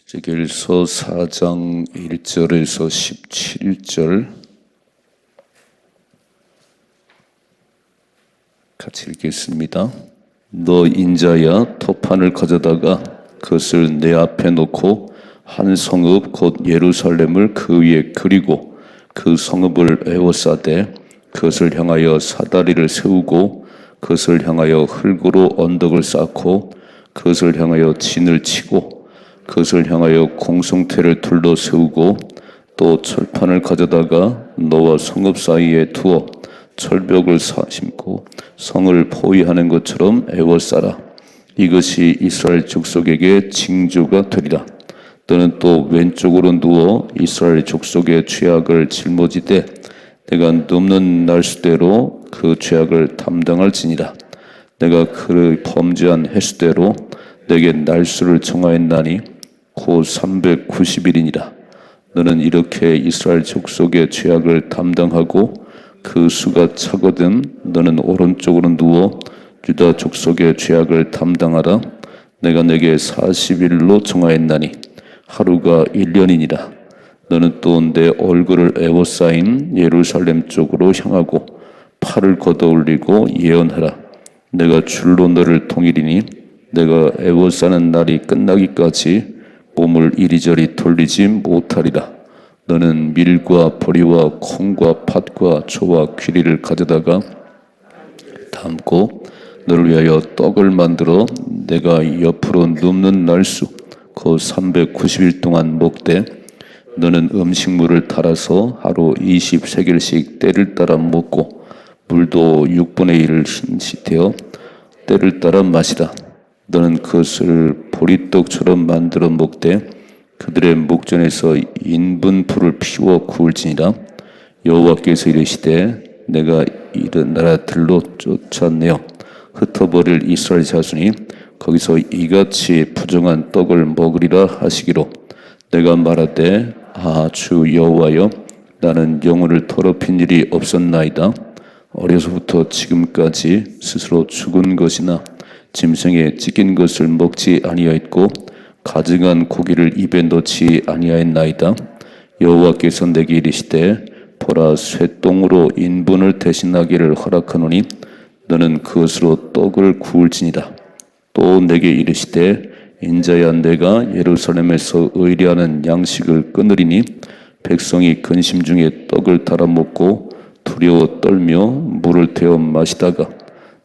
에스겔서 4장 1절에서 17절 같이 읽겠습니다. 너 인자야, 토판을 가져다가 그것을 내 앞에 놓고 한 성읍 곧 예루살렘을 그 위에 그리고 그 성읍을 에워싸되 그것을 향하여 사다리를 세우고 그것을 향하여 흙으로 언덕을 쌓고 그것을 향하여 진을 치고 그것을 향하여 공성태를 둘러 세우고 또 철판을 가져다가 너와 성읍 사이에 두어 철벽을 심고 성을 포위하는 것처럼 에워싸라. 이것이 이스라엘 족속에게 징조가 되리라. 너는 또 왼쪽으로 누워 이스라엘 족속의 죄악을 짊어지되 내가 눕는 날수대로 그 죄악을 담당할지니라. 내가 그를 범죄한 횟수대로 내게 날수를 정하였나니 곧 390일이니라. 너는 이렇게 이스라엘 족속의 죄악을 담당하고 그 수가 차거든 너는 오른쪽으로 누워 유다 족속의 죄악을 담당하라. 내가 내게 40일로 정하였나니 하루가 1년이니라. 너는 또 내 얼굴을 에워싸인 예루살렘 쪽으로 향하고 팔을 걷어올리고 예언하라. 내가 줄로 너를 통일이니 내가 에워싸는 날이 끝나기까지 몸을 이리저리 돌리지 못하리라. 너는 밀과 보리와 콩과 팥과 초와 귀리를 가져다가 담고 너를 위하여 떡을 만들어 내가 옆으로 눕는 날수 그 390일 동안 먹되 너는 음식물을 달아서 하루 20세겔씩 때를 따라 먹고 물도 6분의 1을 흰시되어 때를 따라 마시라. 너는 그것을 보리떡처럼 만들어 먹되 그들의 목전에서 인분풀을 피워 구울지니라. 여호와께서 이르시되 내가 이런 나라들로 쫓아내어 흩어버릴 이스라엘 자손이 거기서 이같이 부정한 떡을 먹으리라 하시기로 내가 말하되 주 여호와여 나는 영혼을 더럽힌 일이 없었나이다. 어려서부터 지금까지 스스로 죽은 것이나 짐승에 찢긴 것을 먹지 아니하였고 가증한 고기를 입에 넣지 아니하였나이다. 여호와께서 내게 이르시되 보라 쇠똥으로 인분을 대신하기를 허락하노니 너는 그것으로 떡을 구울지니라. 또 내게 이르시되 인자야 내가 예루살렘에서 의뢰하는 양식을 끊으리니 백성이 근심 중에 떡을 달아 먹고 두려워 떨며 물을 데워 마시다가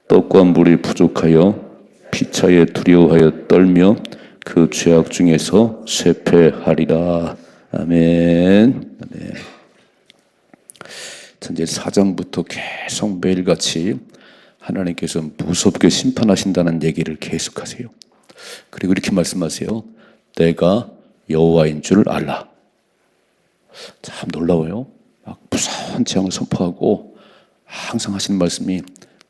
떡과 물이 부족하여 피차에 두려워하여 떨며 그 죄악 중에서 쇠폐하리라. 아멘. 네. 이제 4장부터 계속 매일같이 하나님께서 무섭게 심판하신다는 얘기를 계속하세요. 그리고 이렇게 말씀하세요. 내가 여호와인 줄 알라. 참 놀라워요. 막 무서운 재앙을 선포하고 항상 하시는 말씀이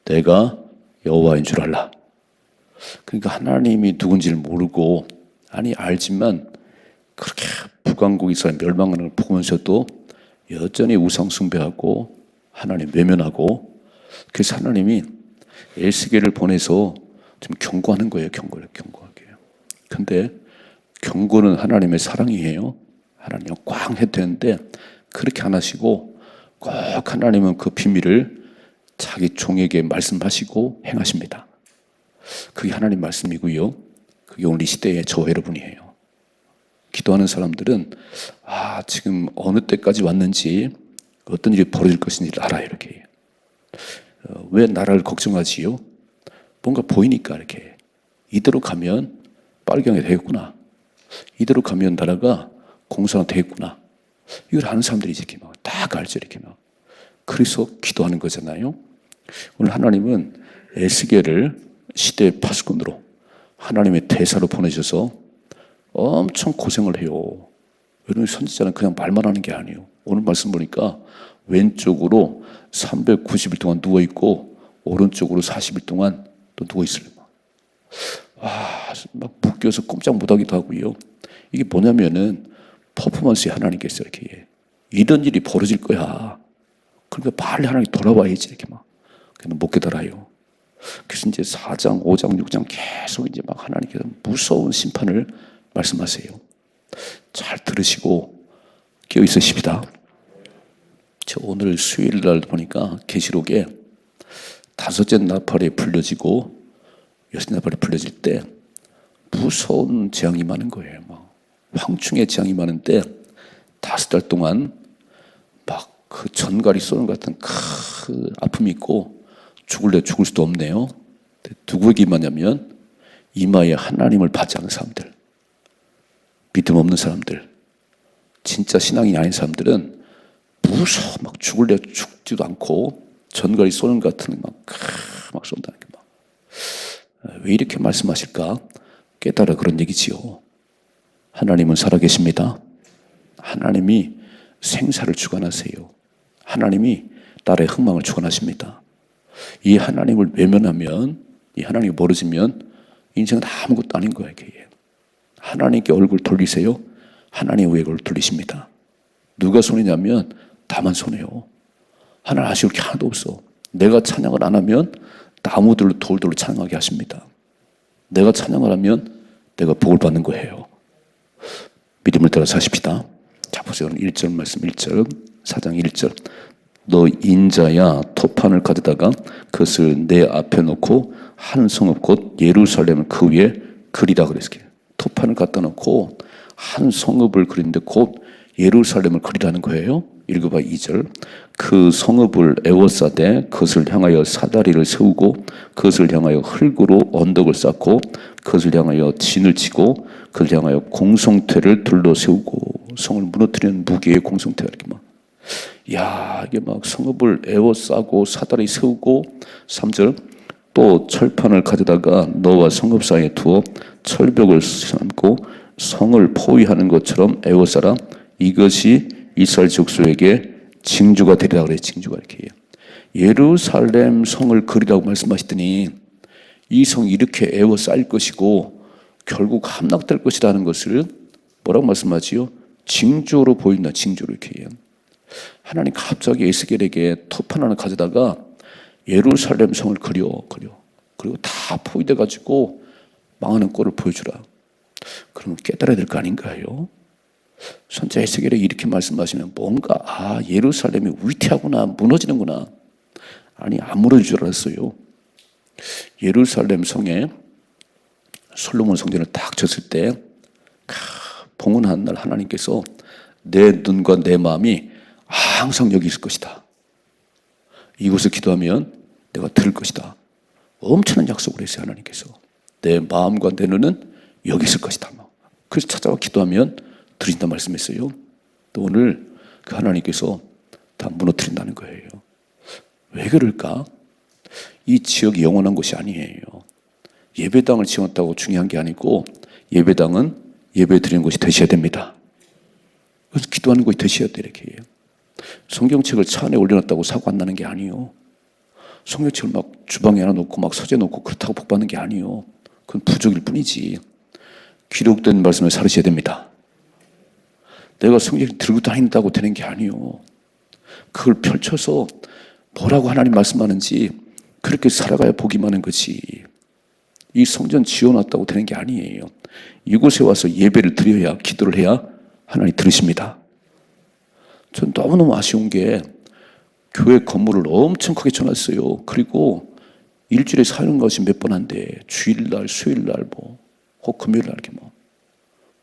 내가 여호와인 줄 알라. 그러니까 하나님이 누군지를 모르고 알지만 그렇게 북왕국 이스라엘 멸망하는 걸 보면서도 여전히 우상 숭배하고 하나님 외면하고 그래서 하나님이 에스겔을 보내서 좀 경고하는 거예요. 경고하게. 근데 경고는 하나님의 사랑이에요. 하나님 꽝 해도 되는데 그렇게 안 하시고 꼭 하나님은 그 비밀을 자기 종에게 말씀하시고 행하십니다. 그게 하나님 말씀이고요. 그게 오늘 이 시대의 저와 여러분이에요. 기도하는 사람들은 지금 어느 때까지 왔는지 어떤 일이 벌어질 것인지를 알아요. 이렇게. 왜 나라를 걱정하지요? 뭔가 보이니까 이렇게. 이대로 가면 빨갱이 되겠구나. 이대로 가면 나라가 공산화 되겠구나. 이걸 아는 사람들이 이렇게 막 딱 알죠. 이렇게 막. 그래서 기도하는 거잖아요. 오늘 하나님은 에스겔을 시대의 파수꾼으로 하나님의 대사로 보내셔서 엄청 고생을 해요. 여러분 선지자는 그냥 말만 하는 게 아니에요. 오늘 말씀 보니까 왼쪽으로 390일 동안 누워있고 오른쪽으로 40일 동안 또 누워있어요. 막 묶여서 꼼짝 못하기도 하고요. 이게 뭐냐면은 퍼포먼스에 하나님께서 이렇게 이런 일이 벌어질 거야. 그러니까 빨리 하나님 돌아와야지 이렇게 막. 그래서 못 깨달아요. 그래서 이제 4장, 5장, 6장 계속 이제 막 하나님께서 무서운 심판을 말씀하세요. 잘 들으시고 깨어 있으십니다. 저 오늘 수요일 날 보니까 계시록에 다섯째 나팔이 불려지고 여섯째 나팔이 불려질 때 무서운 재앙이 많은 거예요. 막 황충의 재앙이 많은데 5달 동안 막 그 전갈이 쏘는 것 같은 그 아픔이 있고 죽을래 죽을 수도 없네요. 누구에게 임하냐면 이마에 하나님을 받지 않은 사람들, 믿음 없는 사람들, 진짜 신앙이 아닌 사람들은 무서워 막 죽을래 죽지도 않고 전갈이 쏘는 것 같은 막 쏜다는 게 막 왜 이렇게 말씀하실까 깨달아 그런 얘기지요. 하나님은 살아계십니다. 하나님이 생사를 주관하세요. 하나님이 나라의 흥망을 주관하십니다. 이 하나님을 외면하면, 이 하나님이 멀어지면 인생은 아무것도 아닌 거예요. 하나님께 얼굴 돌리세요. 하나님의 얼굴 돌리십니다. 누가 손해냐면 다만 손해요. 하나님 아쉬울 게 하나도 없어. 내가 찬양을 안 하면 나무들로 돌돌로 찬양하게 하십니다. 내가 찬양을 하면 내가 복을 받는 거예요. 믿음을 따라 사십시다. 자 보세요. 1절 말씀 1절 4장 1절 너 인자야 토판을 가져다가 그것을 내 앞에 놓고 한 성읍 곧 예루살렘을 그 위에 그리라 그랬어요. 토판을 갖다 놓고 한 성읍을 그리는데 곧 예루살렘을 그리라는 거예요. 읽어봐 2절 그 성읍을 에워싸되 그것을 향하여 사다리를 세우고 그것을 향하여 흙으로 언덕을 쌓고 그것을 향하여 진을 치고 그것을 향하여 공성퇴를 둘러 세우고 성을 무너뜨리는 무기의 공성퇴가 이렇게 막 이게 막 성읍을 에워싸고 사다리 세우고 3절 또 철판을 가져다가 너와 성읍 사이에 두어 철벽을 삼고 성을 포위하는 것처럼 에워싸라 이것이 이스라엘 족속에게 징조가 되리라 그래요. 징조가 이렇게 해요. 예루살렘 성을 그리라고 말씀하시더니 이 성이 이렇게 에워싸일 것이고 결국 함락될 것이라는 것을 뭐라고 말씀하지요? 징조로 보인다. 징조로 이렇게 해요. 하나님 갑자기 에스겔에게 토판 하나 가져다가 예루살렘 성을 그려 그리고 다 포위돼 가지고 망하는 꼴을 보여주라. 그러면 깨달아야 될 거 아닌가요? 선자 에스겔에 이렇게 말씀하시면 뭔가 예루살렘이 위태하구나 무너지는구나. 아니 안 무너질 줄 알았어요. 예루살렘 성에 솔로몬 성전을 딱 졌을 때 봉헌하는 날 하나님께서 내 눈과 내 마음이 항상 여기 있을 것이다. 이곳을 기도하면 내가 들을 것이다. 엄청난 약속을 했어요. 하나님께서 내 마음과 내 눈은 여기 있을 것이다. 그래서 찾아와 기도하면 들으신다 말씀했어요. 또 오늘 그 하나님께서 다 무너뜨린다는 거예요. 왜 그럴까? 이 지역이 영원한 곳이 아니에요. 예배당을 지었다고 중요한 게 아니고 예배당은 예배 드리는 곳이 되셔야 됩니다. 그래서 기도하는 곳이 되셔야 돼 이렇게 해요. 성경책을 차 안에 올려놨다고 사고 안 나는 게 아니에요. 성경책을 막 주방에 하나 놓고 막 서재 놓고 그렇다고 복 받는 게 아니에요. 그건 부족일 뿐이지. 기록된 말씀을 살으셔야 됩니다. 내가 성경 들고 다닌다고 되는 게 아니에요. 그걸 펼쳐서 뭐라고 하나님 말씀하는지 그렇게 살아가야 복이 많은 거지. 이 성전 지어놨다고 되는 게 아니에요. 이곳에 와서 예배를 드려야 기도를 해야 하나님 들으십니다. 전 너무너무 아쉬운 게 교회 건물을 엄청 크게 쳐놨어요. 그리고 일주일에 사는 것이 몇 번 한데 주일날, 수요일날 혹 금요일날 이렇게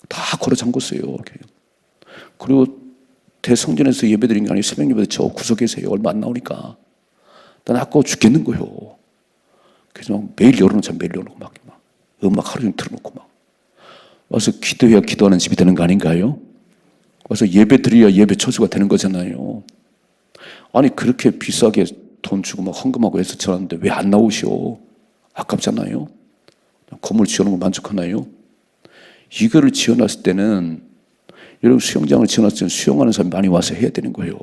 다 걸어 잠궜어요. 이렇게. 그리고 대성전에서 예배드린 게 아니고 새벽 예배 저 구석에서요. 얼마 안 나오니까 난 아까워 죽겠는 거예요. 그래서 막 매일 열어놓자 매일 열어놓고 막 음악 하루 종일 틀어놓고 막 와서 기도해야 기도하는 집이 되는 거 아닌가요? 와서 예배 드려야 예배 처수가 되는 거잖아요. 아니 그렇게 비싸게 돈 주고 막 헌금하고 해서 지었는데 왜 안 나오시오? 아깝잖아요. 건물 지어놓은 거 만족하나요? 이거를 지어놨을 때는 여러분 수영장을 지어놨을 때는 수영하는 사람이 많이 와서 해야 되는 거예요.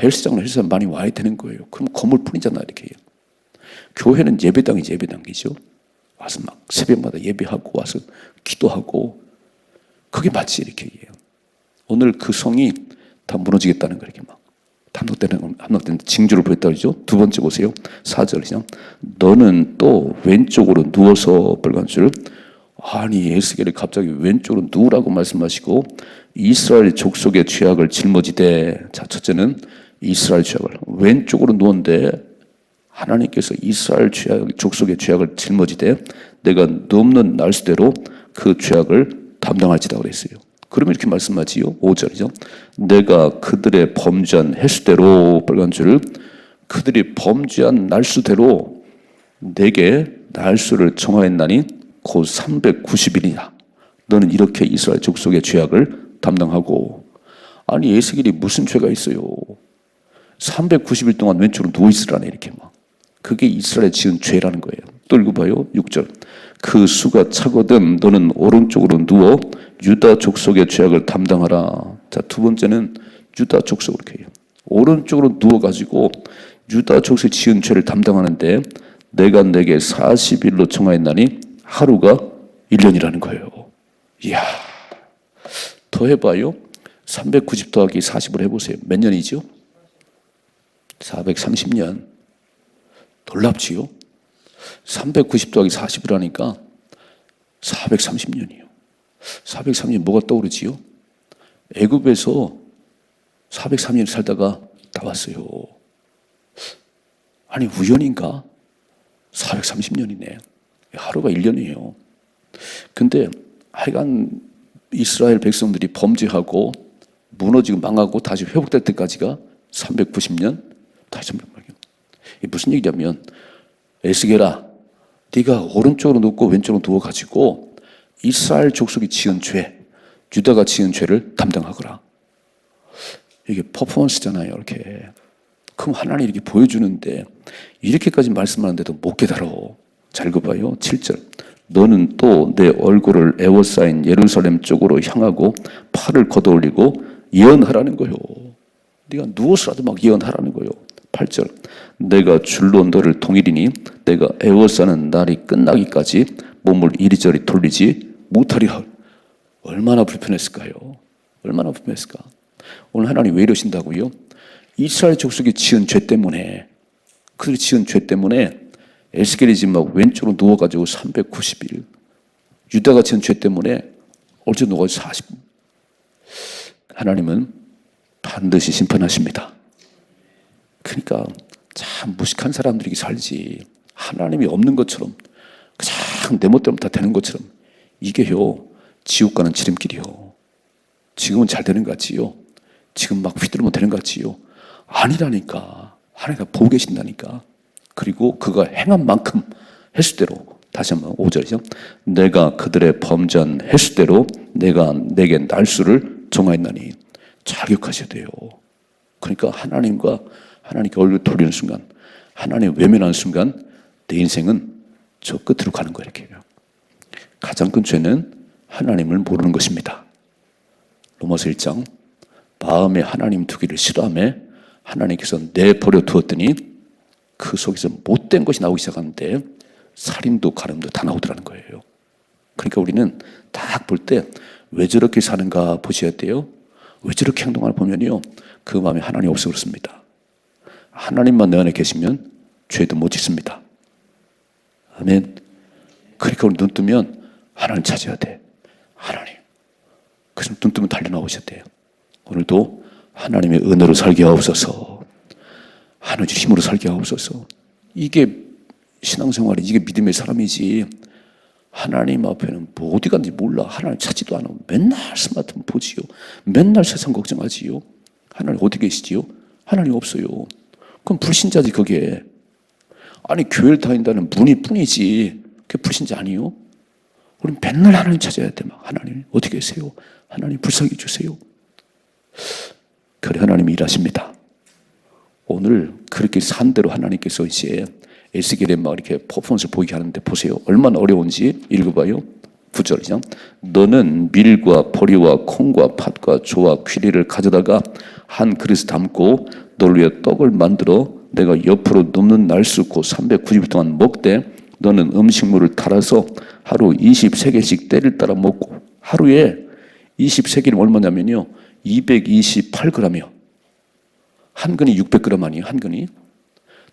헬스장을 헬스장 많이 와야 되는 거예요. 그럼 건물뿐이잖아 이렇게. 교회는 예배당이지 예배당이죠. 와서 막 새벽마다 예배하고 와서 기도하고 그게 맞지 이렇게 해요. 오늘 그 성이 다 무너지겠다는 거 이렇게 막 함락되는 징조를 보였다 그러죠. 두 번째 보세요. 4절 시작. 너는 또 왼쪽으로 누워서 빨간 줄 아니 에스겔이 갑자기 왼쪽으로 누우라고 말씀하시고 이스라엘 족속의 죄악을 짊어지되, 자 첫째는 이스라엘 죄악을 왼쪽으로 누웠는데 하나님께서 이스라엘 족속의 죄악을 짊어지되 내가 넘는 날수대로 그 죄악을 담당할지다 그랬어요. 그러면 이렇게 말씀하지요. 5절이죠. 내가 그들의 범죄한 횟수대로, 빨간 줄, 그들이 범죄한 날수대로 내게 날수를 정하였나니 곧 390일이냐. 너는 이렇게 이스라엘 족속의 죄악을 담당하고. 아니 에스겔이 무슨 죄가 있어요? 390일 동안 왼쪽으로 누워있으라네 이렇게 막. 그게 이스라엘에 지은 죄라는 거예요. 또 읽어봐요. 6절. 그 수가 차거든 너는 오른쪽으로 누워 유다 족속의 죄악을 담당하라. 자, 두 번째는 유다 족속으로 이렇게 해요. 오른쪽으로 누워가지고 유다 족속이 지은 죄를 담당하는데 내가 내게 40일로 정하였나니 하루가 1년이라는 거예요. 이야, 더 해봐요. 390 더하기 40을 해보세요. 몇 년이죠? 430년. 놀랍지요? 390 더하기 40을 하니까 430년이요. 430년 뭐가 떠오르지요? 애굽에서 403년 살다가 나왔어요. 아니 우연인가? 430년이네. 하루가 1년이에요. 근데 하여간 이스라엘 백성들이 범죄하고 무너지고 망하고 다시 회복될 때까지가 390년, 다시 300년. 이게 무슨 얘기냐면 에스겔아, 네가 오른쪽으로 눕고 왼쪽으로 누워가지고 이스라엘 족속이 지은 죄, 유다가 지은 죄를 담당하거라. 이게 퍼포먼스잖아요. 이렇게. 그럼 하나님이 이렇게 보여주는데 이렇게까지 말씀하는데도 못 깨달아. 잘 읽어봐요. 7절. 너는 또 내 얼굴을 에워싸인 예루살렘 쪽으로 향하고 팔을 걷어올리고 예언하라는 거요. 네가 누워서라도 막 예언하라는 거요. 8절. 내가 줄로 너를 동일이니 내가 에워싸는 날이 끝나기까지 몸을 이리저리 돌리지 못하리라. 얼마나 불편했을까요? 얼마나 불편했을까? 오늘 하나님 왜 이러신다고요? 이스라엘 족속이 지은 죄 때문에, 그들이 지은 죄 때문에 에스겔이 지금 막 왼쪽으로 누워가지고 390일, 유다가 지은 죄 때문에 어제 누워 40. 하나님은 반드시 심판하십니다. 그러니까 참 무식한 사람들이 살지, 하나님이 없는 것처럼 그냥 내 멋대로 다 되는 것처럼, 이게요 지옥 가는 지름길이요. 지금은 잘 되는 것 같지요? 지금 막 휘두르면 되는 것 같지요? 아니라니까. 하나님이 보고 계신다니까. 그리고 그가 행한 만큼 횟수대로, 다시 한번 5절이죠. 내가 그들의 범죄한 횟수대로 내가 내게 날수를 정하였나니. 잘 기억하셔야 돼요. 그러니까 하나님께 얼굴 돌리는 순간, 하나님 외면하는 순간 내 인생은 저 끝으로 가는 거예요. 이렇게. 가장 큰 죄는 하나님을 모르는 것입니다. 로마서 1장. 마음에 하나님 두기를 싫어하며 하나님께서 내버려 두었더니 그 속에서 못된 것이 나오기 시작하는데 살인도 가늠도 다 나오더라는 거예요. 그러니까 우리는 딱 볼 때 왜 저렇게 사는가 보셔야 돼요. 왜 저렇게 행동하나 보면요, 그 마음에 하나님 없어 그렇습니다. 하나님만 내 안에 계시면 죄도 못 짓습니다. 아멘. 그러니까 우리 눈 뜨면 하나님 찾아야 돼. 하나님. 그래서 눈 뜨면 달려 나오셔야 돼요. 오늘도 하나님의 은혜로 살게 하옵소서. 하나님의 힘으로 살게 하옵소서. 이게 신앙생활이, 이게 믿음의 사람이지. 하나님 앞에는 뭐 어디 갔는지 몰라. 하나님 찾지도 않아. 맨날 스마트폰 보지요. 맨날 세상 걱정하지요. 하나님 어디 계시지요? 하나님 없어요. 그럼 불신자지 그게. 아니 교회를 다닌다는 문의뿐이지 그게 불신자 아니요? 우리는 맨날 하나님 찾아야 돼. 막 하나님 어디 계세요? 하나님 불쌍히 주세요. 그래 하나님이 일하십니다. 오늘 그렇게 산 대로 하나님께서 이제 에스겔에 막 이렇게 퍼포먼스를 보이게 하는데 보세요. 얼마나 어려운지 읽어봐요. 9절이죠. 너는 밀과 보리와 콩과 팥과 조와 귀리를 가져다가 한 그릇에 담고 널 위해 떡을 만들어 내가 옆으로 눕는 날수 곧 390일 동안 먹되 너는 음식물을 달아서 하루 23개씩 때를 따라 먹고, 하루에 23개는 얼마냐면요 228g이요. 한 근이 600g 아니에요? 한 근이.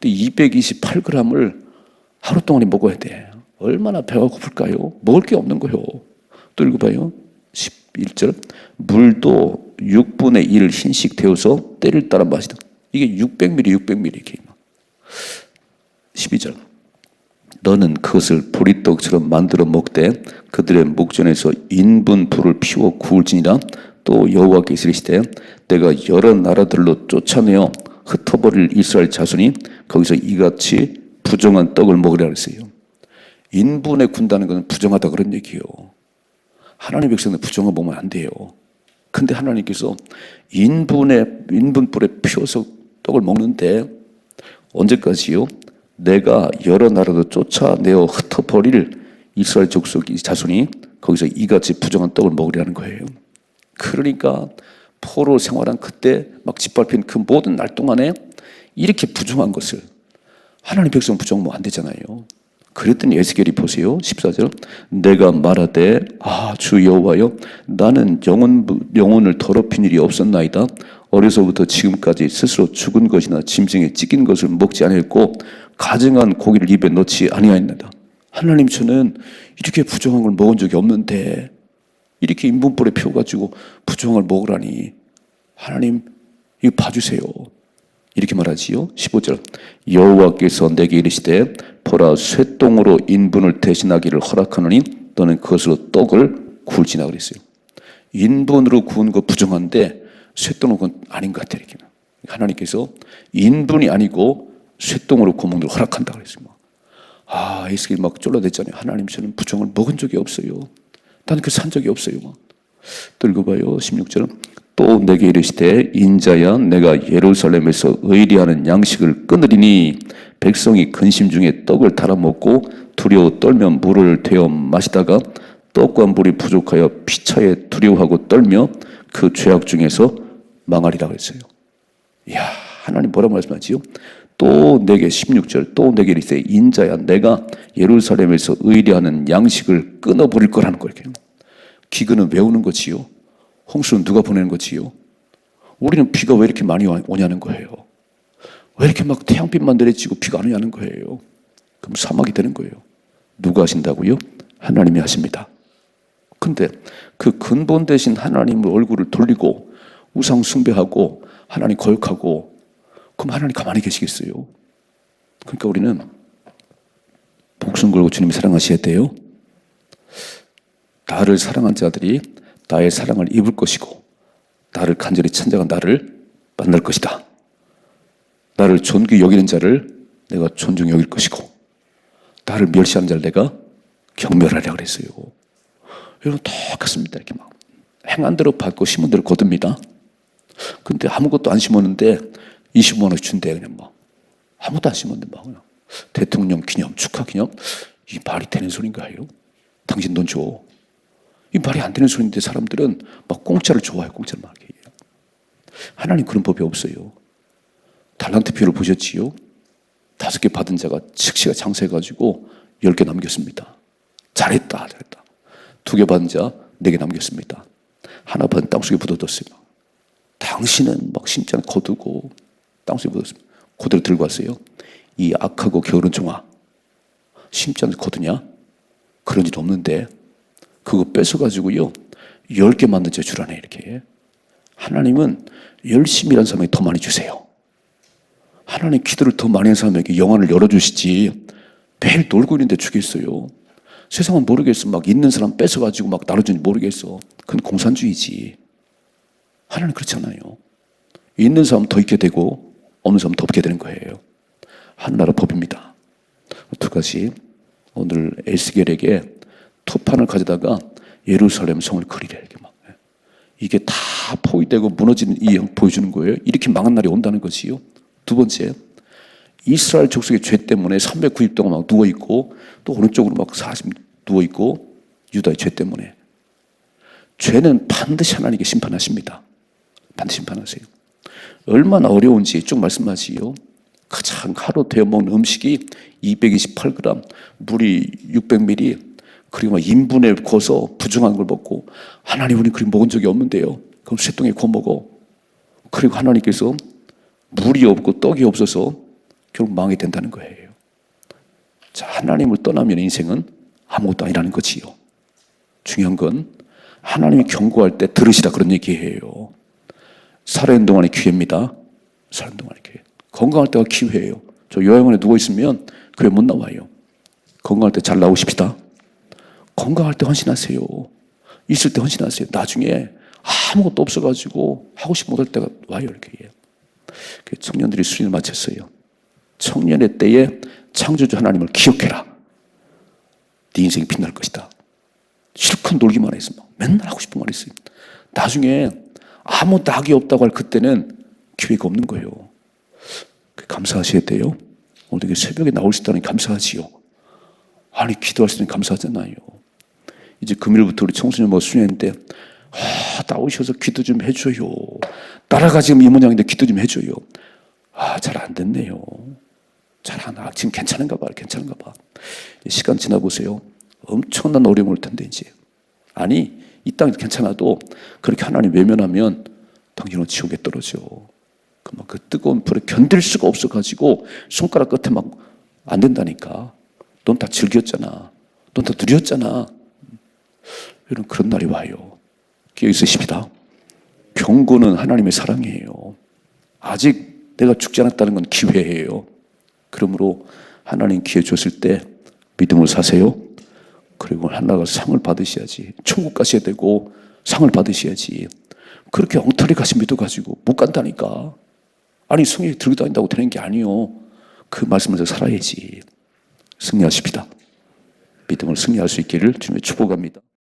근데 228g을 하루 동안에 먹어야 돼. 얼마나 배가 고플까요? 먹을 게 없는 거예요. 또 읽어봐요. 11절. 물도 6분의 1 흰씩 데워서 때를 따라 마시다. 이게 600ml 이렇게. 12절. 너는 그것을 보리떡처럼 만들어 먹되 그들의 목전에서 인분 불을 피워 구울지니라. 또 여호와께서 이르시되 내가 여러 나라들로 쫓아내어 흩어버릴 이스라엘 자손이 거기서 이같이 부정한 떡을 먹으라 그랬어요. 인분에 군다는 것은 부정하다 그런 얘기예요. 하나님 백성은 부정을 먹으면 안 돼요. 근데 하나님께서 인분불에 피워서 떡을 먹는데 언제까지요? 내가 여러 나라도 쫓아내어 흩어버릴 이스라엘 족속이 자손이 거기서 이같이 부정한 떡을 먹으려는 거예요. 그러니까 포로 생활한 그때 막 짓밟힌 그 모든 날 동안에 이렇게 부정한 것을 하나님 백성 부정하면 안 되잖아요. 그랬더니 에스겔이 보세요. 14절. 내가 말하되 주 여호와여 나는 영혼을 더럽힌 일이 없었나이다. 어려서부터 지금까지 스스로 죽은 것이나 짐승에 찢긴 것을 먹지 아니했고 가증한 고기를 입에 넣지 아니하였나이다. 하나님 저는 이렇게 부정한 걸 먹은 적이 없는데 이렇게 인분불에 피워가지고 부정한 걸 먹으라니 하나님 이거 봐주세요. 이렇게 말하지요. 15절. 여호와께서 내게 이르시되 보라 쇠똥으로 인분을 대신하기를 허락하노니 너는 그것으로 떡을 구울지나 그랬어요. 인분으로 구운 거 부정한데 쇠똥으로 그건 아닌 것 같아요. 이렇게. 하나님께서 인분이 아니고 쇠똥으로 구운 걸 허락한다 그랬어요. 에스겔이 막 쫄라댔잖아요. 하나님 저는 부정을 먹은 적이 없어요. 나는 그 산 적이 없어요. 또 읽어봐요. 16절은 또 내게 이르시되 인자야 내가 예루살렘에서 의리하는 양식을 끊으리니 백성이 근심 중에 떡을 달아 먹고 두려워 떨며 물을 데워 마시다가 떡과 물이 부족하여 피차에 두려워하고 떨며 그 죄악 중에서 망하리라 그랬어요. 이야, 하나님 뭐라고 말씀하지요? 또 내게 16절 또 내게 이르시되 인자야 내가 예루살렘에서 의리하는 양식을 끊어버릴 거라는 거예요. 기근은 왜 오는 거지요? 홍수는 누가 보내는 거지요? 우리는 비가 왜 이렇게 많이 오냐는 거예요. 왜 이렇게 막 태양빛만 내리치고 비가 안 오냐는 거예요. 그럼 사막이 되는 거예요. 누가 하신다고요? 하나님이 하십니다. 근데 그 근본 대신 하나님의 얼굴을 돌리고 우상 숭배하고 하나님 거역하고 그럼 하나님 가만히 계시겠어요? 그러니까 우리는 목숨 걸고 주님이 사랑하셔야 돼요. 나를 사랑한 자들이 나의 사랑을 입을 것이고 나를 간절히 찬양한 나를 만날 것이다. 나를 존귀 여기는 자를 내가 존중 여길 것이고 나를 멸시하는 자를 내가 경멸하리라 그랬어요. 여러분 똑같습니다. 이렇게 막 행한 대로 받고 심은 대로 거둡니다. 근데 아무것도 안 심었는데 20만 원 준대. 그냥 막 아무것도 안 심었는데 막 그냥 대통령 기념 축하 기념 이 말이 되는 소린가요? 당신 돈 줘. 이 말이 안 되는 소리인데 사람들은 막 공짜를 좋아해요. 공짜를 막 해요. 하나님 그런 법이 없어요. 달란트 비율을 보셨지요? 5개 받은 자가 즉시가 장사해가지고 10개 남겼습니다. 잘했다. 2개 받은 자 4개 남겼습니다. 하나 받은 땅속에 묻어뒀어요. 당신은 막 심장 거두고 땅속에 묻었습니다. 그대로 들고 왔어요. 이 악하고 게으른 종아, 심장 거두냐? 그런 일 없는데 그거 뺏어가지고요 10개 만든 자 주라네. 이렇게 하나님은 열심히 일한 사람에게 더 많이 주세요. 하나님 기도를 더 많이 한 사람에게 영안을 열어주시지 매일 놀고 있는데 주겠어요. 세상은 모르겠어. 막 있는 사람 뺏어가지고 막 나눠주는지 모르겠어. 그건 공산주의지. 하나님 그렇잖아요. 있는 사람 더 있게 되고 없는 사람 더 없게 되는 거예요. 하나나라 법입니다. 두 가지. 오늘 에스겔에게 투판을 가져다가 예루살렘 성을 그리래. 이렇게 막. 이게 다 포위되고 무너지는 이 보여주는 거예요. 이렇게 망한 날이 온다는 것이요. 두 번째, 이스라엘 족속의 죄 때문에 390 동안 막 누워있고 또 오른쪽으로 막 40 누워있고 유다의 죄 때문에 죄는 반드시 하나님께 심판하십니다. 반드시 심판하세요. 얼마나 어려운지 쭉 말씀하시요. 가장 하루 데워 먹는 음식이 228g, 물이 600ml, 그리고 막 인분에 구워서 부정한 걸 먹고 하나님 우리 그렇게 먹은 적이 없는데요. 그럼 쇠똥에 구워 먹어. 그리고 하나님께서 물이 없고 떡이 없어서 결국 망하게 된다는 거예요. 자, 하나님을 떠나면 인생은 아무것도 아니라는 거지요. 중요한 건 하나님이 경고할 때 들으시라 그런 얘기예요. 살아있는 동안의 기회입니다. 살아있는 동안의 기회. 건강할 때가 기회예요. 저 요양원에 누워있으면 교회 못 나와요. 건강할 때 잘 나오십시다. 건강할 때 헌신하세요. 있을 때 헌신하세요. 나중에 아무것도 없어가지고 하고 싶은 못할 때가 와요. 이렇게. 청년들이 수련을 마쳤어요. 청년의 때에 창조주 하나님을 기억해라. 네 인생이 빛날 것이다. 실컷 놀기만 했어. 맨날 하고 싶은 말 했어요. 나중에 아무 낙이 없다고 할 그때는 기회가 없는 거예요. 감사하셔야 돼요. 오늘 새벽에 나올 수 있다는 게 감사하지요. 아니 기도할 수 있는 게 감사하잖아요. 이제 금요일부터 우리 청소년 수련인데 나오셔서 기도 좀 해줘요. 나라가 지금 이 모양인데 기도 좀 해줘요. 잘 안 됐네요. 잘 안 와. 지금 괜찮은가 봐. 괜찮은가 봐. 시간 지나보세요. 엄청난 어려움이 올 텐데 이제. 아니 이 땅에도 괜찮아도 그렇게 하나님 외면하면 당신은 지옥에 떨어져. 그 뜨거운 불에 견딜 수가 없어가지고 손가락 끝에 막 안 된다니까. 넌 다 즐겼잖아. 넌 다 누렸잖아. 여러분 그런 날이 와요. 기억이 있으십니다. 경고는 하나님의 사랑이에요. 아직 내가 죽지 않았다는 건 기회예요. 그러므로 하나님 기회 줬을 때 믿음을 사세요. 그리고 하나가 상을 받으셔야지. 천국 가셔야 되고 상을 받으셔야지. 그렇게 엉터리 가시 믿어가지고 못 간다니까. 아니 성에 들고 다닌다고 되는 게 아니요. 그 말씀을 살아야지. 승리하십시다. 믿음을 승리할 수 있기를 주님의 축복합니다.